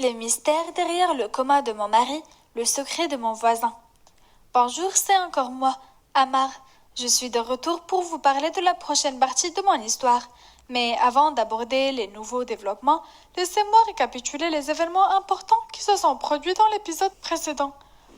Les mystères derrière le coma de mon mari, le secret de mon voisin. Bonjour, c'est encore moi, Amar. Je suis de retour pour vous parler de la prochaine partie de mon histoire. Mais avant d'aborder les nouveaux développements, laissez-moi récapituler les événements importants qui se sont produits dans l'épisode précédent.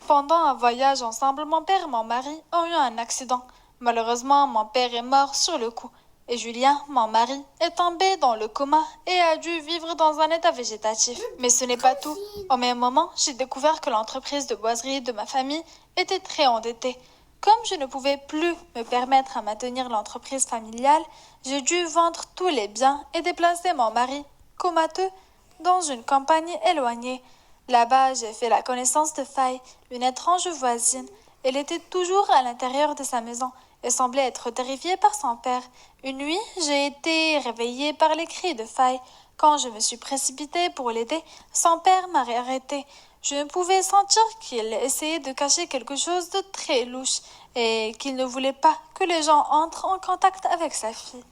Pendant un voyage ensemble, mon père et mon mari ont eu un accident. Malheureusement, mon père est mort sur le coup. Et Julien, mon mari, est tombé dans le coma et a dû vivre dans un état végétatif. Mais ce n'est pas tout. Au même moment, j'ai découvert que l'entreprise de boiserie de ma famille était très endettée. Comme je ne pouvais plus me permettre à maintenir l'entreprise familiale, j'ai dû vendre tous les biens et déplacer mon mari, comateux, dans une campagne éloignée. Là-bas, j'ai fait la connaissance de Faye, une étrange voisine. Elle était toujours à l'intérieur de sa maison et semblait être terrifiée par son père. Une nuit, j'ai été réveillée par les cris de Faye. Quand je me suis précipitée pour l'aider, son père m'a arrêtée. Je pouvais sentir qu'il essayait de cacher quelque chose de très louche et qu'il ne voulait pas que les gens entrent en contact avec sa fille.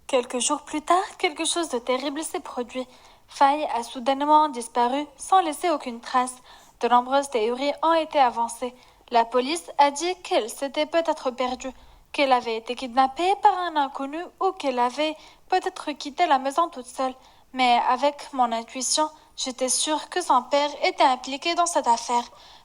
Quelques jours plus tard, quelque chose de terrible s'est produit. Faye a soudainement disparu sans laisser aucune trace. De nombreuses théories ont été avancées. La police a dit qu'elle s'était peut-être perdue, qu'elle avait été kidnappée par un inconnu ou qu'elle avait peut-être quitté la maison toute seule. Mais avec mon intuition, j'étais sûre que son père était impliqué dans cette affaire.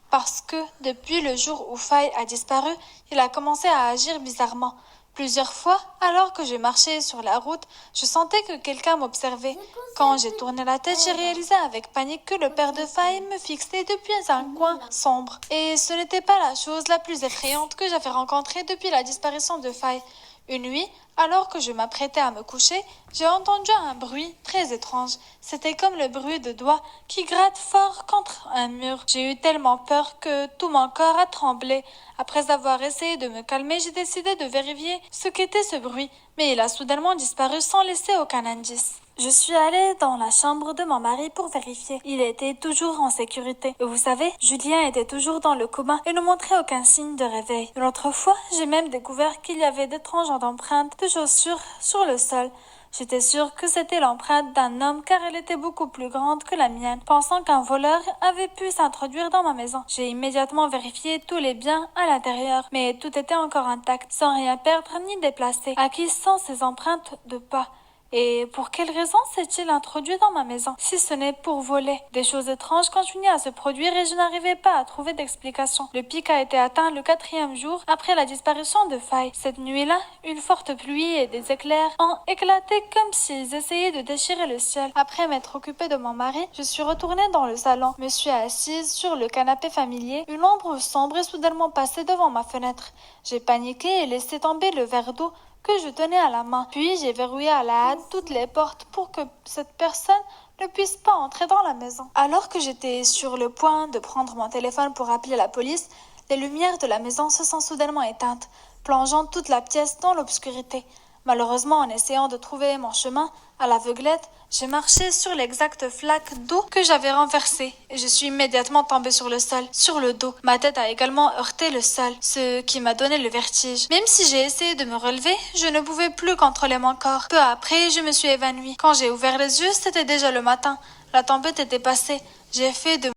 Parce que depuis le jour où Faye a disparu, il a commencé à agir bizarrement. Plusieurs fois, alors que je marchais sur la route, je sentais que quelqu'un m'observait. Quand j'ai tourné la tête, j'ai réalisé avec panique que le père de Faye me fixait depuis un coin sombre. Et ce n'était pas la chose la plus effrayante que j'avais rencontrée depuis la disparition de Faye. Une nuit, alors que je m'apprêtais à me coucher, j'ai entendu un bruit très étrange. C'était comme le bruit de doigts qui grattent fort contre un mur. J'ai eu tellement peur que tout mon corps a tremblé. Après avoir essayé de me calmer, j'ai décidé de vérifier ce qu'était ce bruit, mais il a soudainement disparu sans laisser aucun indice. Je suis allée dans la chambre de mon mari pour vérifier. Il était toujours en sécurité. Et vous savez, Julien était toujours dans le coma et ne montrait aucun signe de réveil. Une autre fois, j'ai même découvert qu'il y avait d'étranges empreintes de chaussures sur le sol. J'étais sûre que c'était l'empreinte d'un homme car elle était beaucoup plus grande que la mienne, pensant qu'un voleur avait pu s'introduire dans ma maison. J'ai immédiatement vérifié tous les biens à l'intérieur, mais tout était encore intact, sans rien perdre ni déplacer. À qui sont ces empreintes de pas? Et pour quelle raison s'est-il introduit dans ma maison, si ce n'est pour voler? Des choses étranges continuaient à se produire et je n'arrivais pas à trouver d'explication. Le pic a été atteint le 4e jour après la disparition de Faye. Cette nuit-là, une forte pluie et des éclairs ont éclaté comme s'ils essayaient de déchirer le ciel. Après m'être occupée de mon mari, je suis retournée dans le salon, me suis assise sur le canapé familier. Une ombre sombre est soudainement passée devant ma fenêtre. J'ai paniqué et laissé tomber le verre d'eau que je tenais à la main. Puis j'ai verrouillé à la hâte toutes les portes pour que cette personne ne puisse pas entrer dans la maison. Alors que j'étais sur le point de prendre mon téléphone pour appeler la police, les lumières de la maison se sont soudainement éteintes, plongeant toute la pièce dans l'obscurité. Malheureusement, en essayant de trouver mon chemin à l'aveuglette, j'ai marché sur l'exacte flaque d'eau que j'avais renversée et je suis immédiatement tombée sur le sol, sur le dos. Ma tête a également heurté le sol, ce qui m'a donné le vertige. Même si j'ai essayé de me relever, je ne pouvais plus contrôler mon corps. Peu après, je me suis évanouie. Quand j'ai ouvert les yeux, c'était déjà le matin. La tempête était passée. J'ai fait de